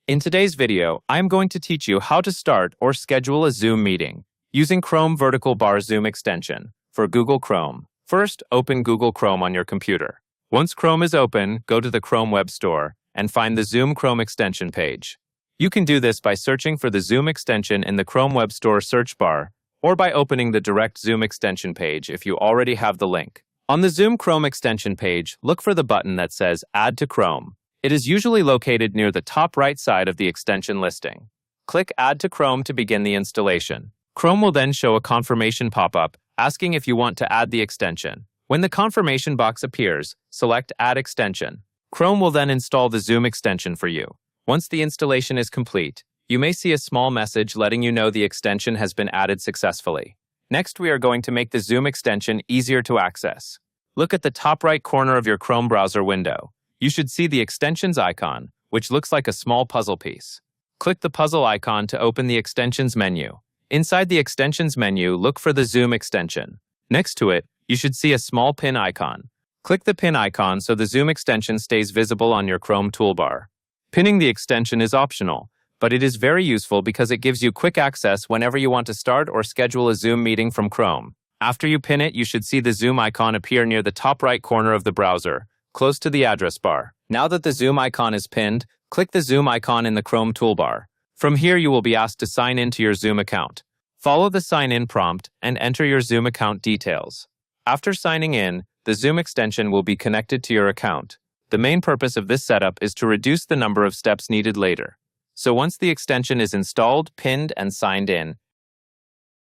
In today's video, I am going to teach you how to start or schedule a Zoom meeting using Chrome vertical bar Zoom extension for Google Chrome. First, open Google Chrome on your computer. Once Chrome is open, go to the Chrome Web Store and find the Zoom Chrome extension page. You can do this by searching for the Zoom extension in the Chrome Web Store search bar or by opening the direct Zoom extension page if you already have the link. On the Zoom Chrome extension page, look for the button that says Add to Chrome. It is usually located near the top right side of the extension listing. Click Add to Chrome to begin the installation. Chrome will then show a confirmation pop-up asking if you want to add the extension. When the confirmation box appears, select Add Extension. Chrome will then install the Zoom extension for you. Once the installation is complete, you may see a small message letting you know the extension has been added successfully. Next, we are going to make the Zoom extension easier to access. Look at the top right corner of your Chrome browser window. You should see the extensions icon, which looks like a small puzzle piece. Click the puzzle icon to open the extensions menu. Inside the extensions menu, look for the Zoom extension. Next to it, you should see a small pin icon. Click the pin icon so the Zoom extension stays visible on your Chrome toolbar. Pinning the extension is optional, but it is very useful because it gives you quick access whenever you want to start or schedule a Zoom meeting from Chrome. After you pin it, you should see the Zoom icon appear near the top right corner of the browser, close to the address bar. Now that the Zoom icon is pinned, click the Zoom icon in the Chrome toolbar. From here, you will be asked to sign in to your Zoom account. Follow the sign-in prompt and enter your Zoom account details. After signing in, the Zoom extension will be connected to your account. The main purpose of this setup is to reduce the number of steps needed later. So once the extension is installed, pinned, and signed in,